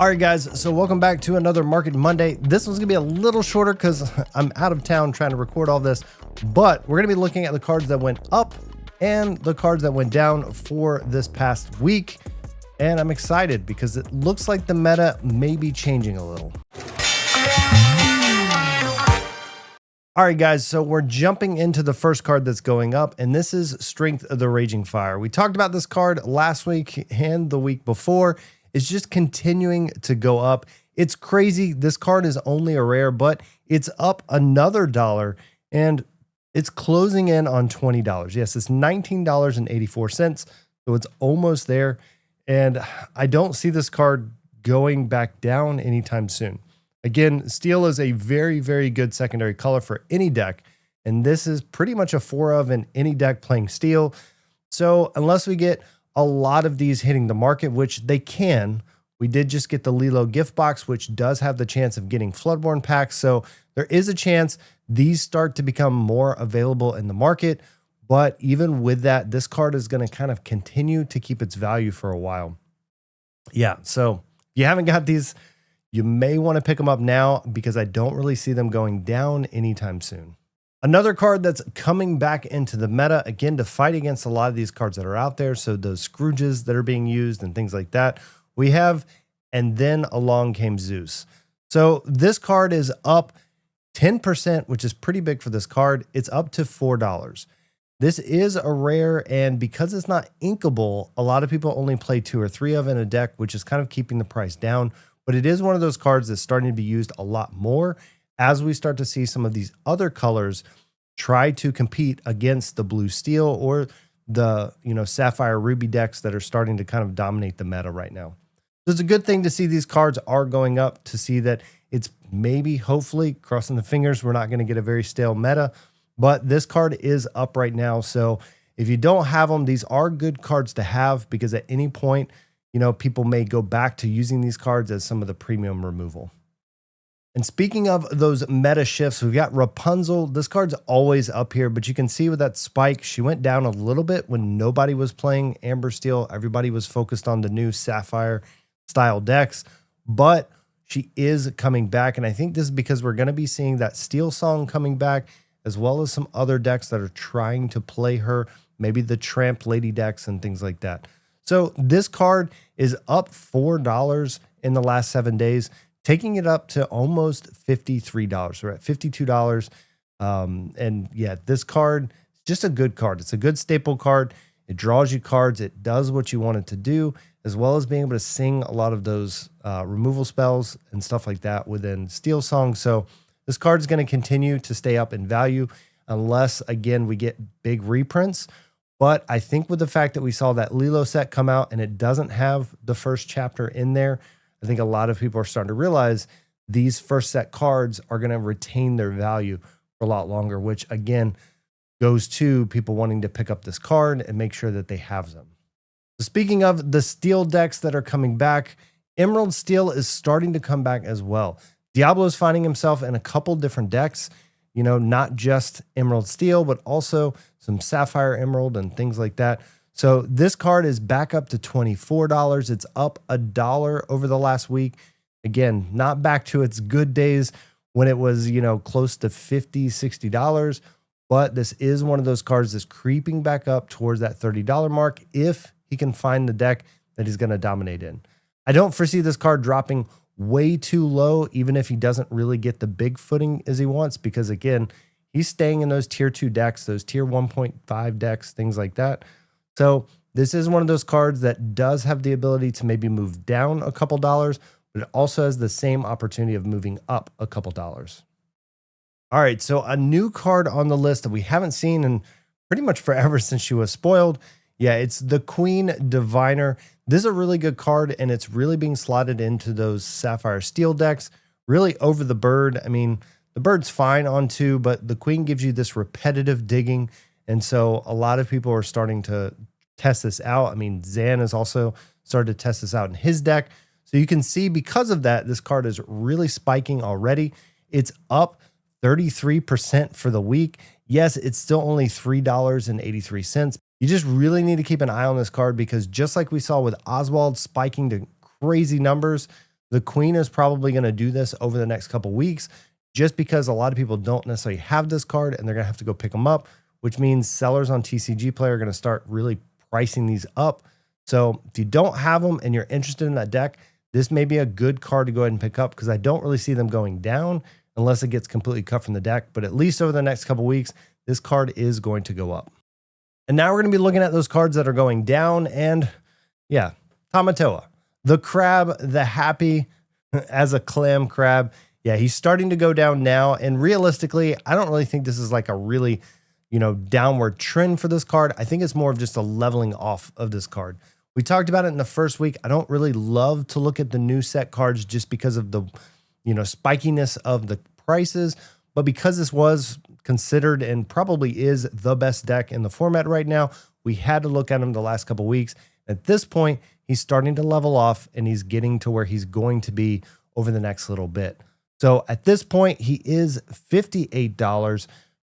All right, guys, so welcome back to another Market Monday. This one's gonna be a little shorter because I'm out of town trying to record all this, but we're gonna be looking at the cards that went up and the cards that went down for this past week. And I'm excited because it looks like the meta may be changing a little. All right, guys, so we're jumping into the first card that's going up, and this is Strength of the Raging Fire. We talked about this card last week and the week before. It's just continuing to go up. It's crazy. This card is only a rare, but it's up another $1 and it's closing in on $20. Yes, it's $19.84. So it's almost there. And I don't see this card going back down anytime soon. Again, steel is a very, very good secondary color for any deck. And this is pretty much a 4 of in any deck playing steel. So unless we get a lot of these hitting the market, which they can. We did just get the Lilo gift box, which does have the chance of getting Floodborn packs. So there is a chance these start to become more available in the market. But even with that, this card is going to kind of continue to keep its value for a while. Yeah, so if you haven't got these, you may want to pick them up now because I don't really see them going down anytime soon. Another card that's coming back into the meta, again, to fight against a lot of these cards that are out there. So those Scrooges that are being used and things like that. We have, and then along came Zeus. So this card is up 10%, which is pretty big for this card. It's up to $4. This is a rare, and because it's not inkable, a lot of people only play 2 or 3 of in a deck, which is kind of keeping the price down. But it is one of those cards that's starting to be used a lot more as we start to see some of these other colors try to compete against the blue steel or the, sapphire ruby decks that are starting to kind of dominate the meta right now. So it's a good thing to see these cards are going up, to see that it's maybe, hopefully, crossing the fingers, we're not going to get a very stale meta, but this card is up right now. So if you don't have them, these are good cards to have because at any point, people may go back to using these cards as some of the premium removal. And speaking of those meta shifts, we've got Rapunzel. This card's always up here, but you can see with that spike, she went down a little bit when nobody was playing Amber Steel. Everybody was focused on the new Sapphire style decks, but she is coming back. And I think this is because we're going to be seeing that Steel Song coming back, as well as some other decks that are trying to play her, maybe the Tramp Lady decks and things like that. So this card is up $4 in the last 7 days, taking it up to almost $53. We're at $52. And yeah, this card is just a good card. It's a good staple card. It draws you cards. It does what you want it to do, as well as being able to sing a lot of those removal spells and stuff like that within Steel Song. So this card is going to continue to stay up in value unless, again, we get big reprints. But I think with the fact that we saw that Lilo set come out and it doesn't have the first chapter in there, I think a lot of people are starting to realize these first set cards are going to retain their value for a lot longer, which again goes to people wanting to pick up this card and make sure that they have them. So speaking of the steel decks that are coming back, Emerald Steel is starting to come back as well. Diablo is finding himself in a couple different decks, not just Emerald Steel, but also some Sapphire Emerald and things like that. So this card is back up to $24. It's up $1 over the last week. Again, not back to its good days when it was, close to $50, $60. But this is one of those cards that's creeping back up towards that $30 mark if he can find the deck that he's going to dominate in. I don't foresee this card dropping way too low, even if he doesn't really get the big footing as he wants, because again, he's staying in those tier 2 decks, those tier 1.5 decks, things like that. So this is one of those cards that does have the ability to maybe move down a couple dollars, but it also has the same opportunity of moving up a couple dollars. All right, so a new card on the list that we haven't seen in pretty much forever since she was spoiled. Yeah, it's the Queen Diviner. This is a really good card, and it's really being slotted into those Sapphire Steel decks, really over the bird. I mean, the bird's fine on 2, but the Queen gives you this repetitive digging. And so a lot of people are starting to test this out. I mean, Zan has also started to test this out in his deck. So you can see because of that, this card is really spiking already. It's up 33% for the week. Yes, it's still only $3.83. You just really need to keep an eye on this card because just like we saw with Oswald spiking to crazy numbers, The queen is probably going to do this over the next couple weeks just because a lot of people don't necessarily have this card and they're going to have to go pick them up, which means sellers on TCG Player are going to start really pricing these up. So if you don't have them and you're interested in that deck, this may be a good card to go ahead and pick up because I don't really see them going down unless it gets completely cut from the deck. But at least over the next couple weeks, this card is going to go up. And now we're going to be looking at those cards that are going down. And yeah, Tamatoa, the crab, the happy as a clam crab. Yeah, he's starting to go down now. And realistically, I don't really think this is like a really, downward trend for this card. I think it's more of just a leveling off of this card. We talked about it in the first week. I don't really love to look at the new set cards just because of the, spikiness of the prices. But because this was considered and probably is the best deck in the format right now, we had to look at him the last couple weeks. At this point, he's starting to level off and he's getting to where he's going to be over the next little bit. So at this point, he is $58,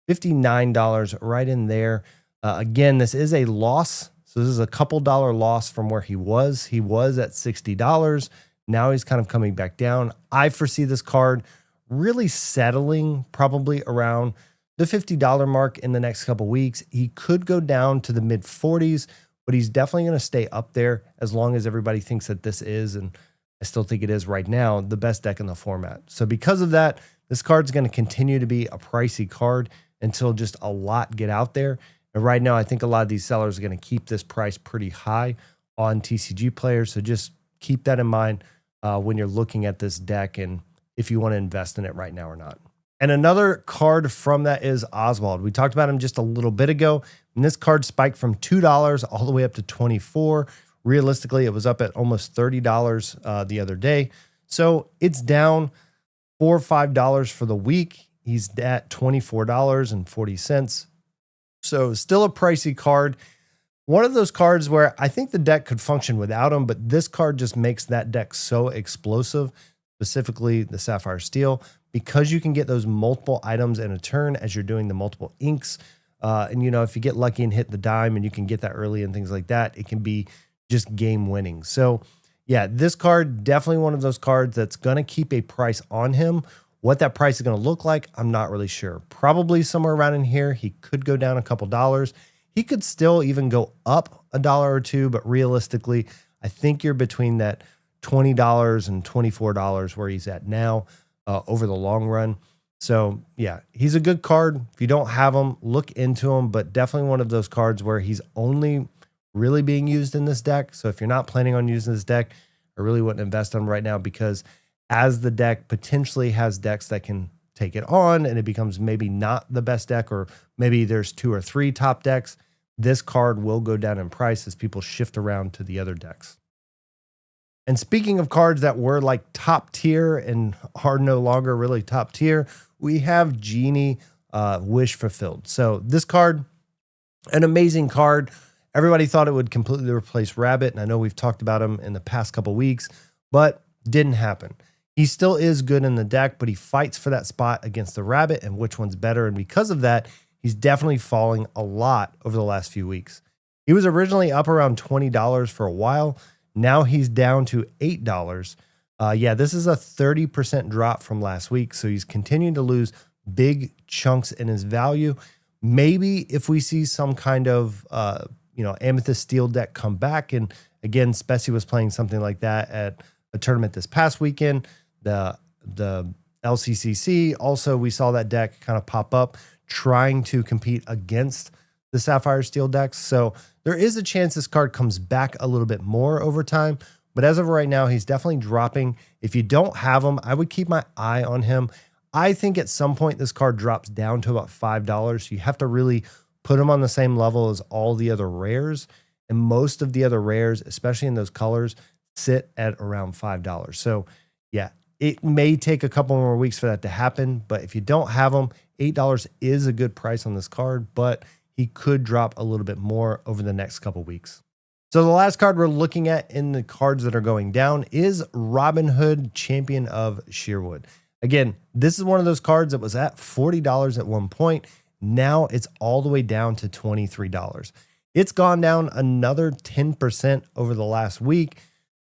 $59 right in there. Again, this is a loss. So this is a couple dollar loss from where he was. He was at $60. Now he's kind of coming back down. I foresee this card really settling probably around the $50 mark in the next couple weeks. He could go down to the mid 40s, but he's definitely going to stay up there as long as everybody thinks that this is, and I still think it is right now, the best deck in the format. So because of that, this card's going to continue to be a pricey card until just a lot get out there. And right now, I think a lot of these sellers are going to keep this price pretty high on TCG Players. So just keep that in mind when you're looking at this deck and if you want to invest in it right now or not. And another card from that is Oswald. We talked about him just a little bit ago, and this card spiked from $2 all the way up to $24. Realistically, it was up at almost $30 the other day. So it's down $4 or $5 for the week. He's at $24.40. So still a pricey card. One of those cards where I think the deck could function without him, but this card just makes that deck so explosive, specifically the Sapphire Steel, because you can get those multiple items in a turn as you're doing the multiple inks. And, if you get lucky and hit the dime and you can get that early and things like that, it can be just game winning. So yeah, this card, definitely one of those cards that's going to keep a price on him. What that price is going to look like, I'm not really sure. Probably somewhere around in here. He could go down a couple dollars. He could still even go up $1 or $2, but realistically, I think you're between that $20 and $24 where he's at now over the long run. So yeah, he's a good card. If you don't have him, look into him, but definitely one of those cards where he's only really being used in this deck. So if you're not planning on using this deck, I really wouldn't invest in him right now, because as the deck potentially has decks that can take it on and it becomes maybe not the best deck, or maybe there's 2 or 3 top decks, this card will go down in price as people shift around to the other decks. And speaking of cards that were like top tier and are no longer really top tier, we have Genie Wish Fulfilled. So this card, an amazing card. Everybody thought it would completely replace Rabbit, and I know we've talked about him in the past couple weeks, but didn't happen. He still is good in the deck, but he fights for that spot against the Rabbit and which one's better. And because of that, he's definitely falling a lot over the last few weeks. He was originally up around $20 for a while. Now he's down to $8. Yeah, this is a 30% drop from last week. So he's continuing to lose big chunks in his value. Maybe if we see some kind of, Amethyst Steel deck come back. And again, Spessy was playing something like that at a tournament this past weekend. The LCCC, also we saw that deck kind of pop up trying to compete against the Sapphire Steel decks. So there is a chance this card comes back a little bit more over time. But as of right now, he's definitely dropping. If you don't have him, I would keep my eye on him. I think at some point this card drops down to about $5. So you have to really put him on the same level as all the other rares. And most of the other rares, especially in those colors, sit at around $5. So yeah, it may take a couple more weeks for that to happen. But if you don't have them, $8 is a good price on this card, but he could drop a little bit more over the next couple weeks. So the last card we're looking at in the cards that are going down is Robin Hood, Champion of Sheerwood. Again, this is one of those cards that was at $40 at one point. Now it's all the way down to $23. It's gone down another 10% over the last week.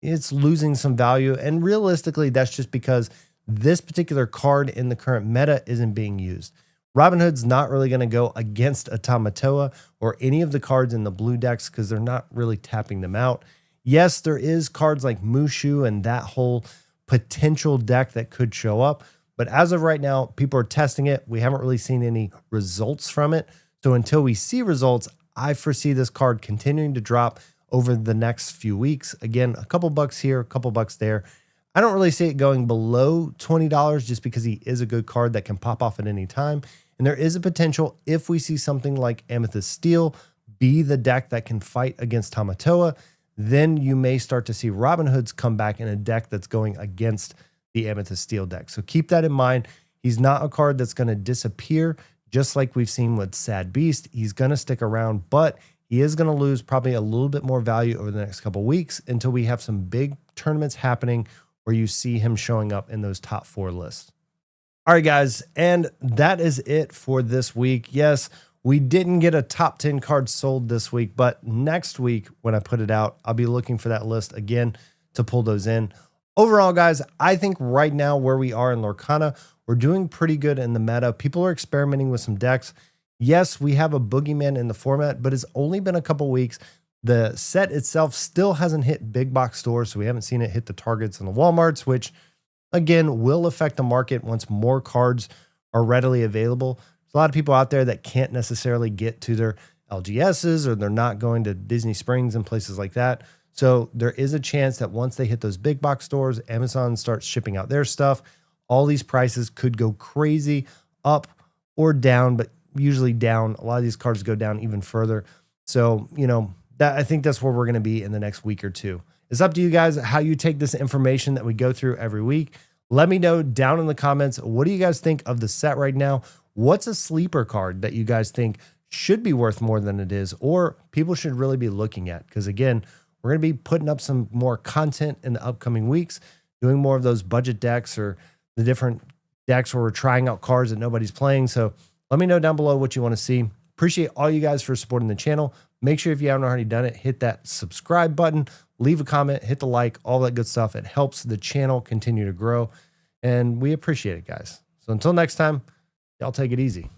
it's losing some value. And realistically, that's just because this particular card in the current meta isn't being used. Robinhood's not really going to go against a Tamatoa or any of the cards in the blue decks because they're not really tapping them out. Yes, there is cards like Mushu and that whole potential deck that could show up. But as of right now, people are testing it. We haven't really seen any results from it. So until we see results, I foresee this card continuing to drop over the next few weeks. Again, a couple bucks here, a couple bucks there. I don't really see it going below $20 just because he is a good card that can pop off at any time. And there is a potential if we see something like Amethyst Steel be the deck that can fight against Tamatoa, then you may start to see Robinhood's come back in a deck that's going against the Amethyst Steel deck. So keep that in mind. He's not a card that's going to disappear, just like we've seen with Sad Beast. He's going to stick around, but he is going to lose probably a little bit more value over the next couple of weeks until we have some big tournaments happening where you see him showing up in those top 4 lists. All right, guys, and that is it for this week. Yes, we didn't get a top 10 card sold this week, but next week when I put it out, I'll be looking for that list again to pull those in. Overall, guys, I think right now where we are in Lorcana, we're doing pretty good in the meta. People are experimenting with some decks. Yes, we have a boogeyman in the format, but it's only been a couple weeks. The set itself still hasn't hit big box stores, so we haven't seen it hit the Targets and the Walmarts, which again will affect the market once more cards are readily available. There's a lot of people out there that can't necessarily get to their LGSs, or they're not going to Disney Springs and places like that. So there is a chance that once they hit those big box stores, Amazon starts shipping out their stuff, all these prices could go crazy, up or down, but usually down. A lot of these cards go down even further. So, I think that's where we're going to be in the next week or two. It's up to you guys how you take this information that we go through every week. Let me know down in the comments, what do you guys think of the set right now? What's a sleeper card that you guys think should be worth more than it is, or people should really be looking at? Because again, we're going to be putting up some more content in the upcoming weeks, doing more of those budget decks or the different decks where we're trying out cards that nobody's playing. So let me know down below what you want to see. Appreciate all you guys for supporting the channel. Make sure if you haven't already done it, hit that subscribe button, leave a comment, hit the like, all that good stuff. It helps the channel continue to grow, and we appreciate it, guys. So until next time, y'all take it easy.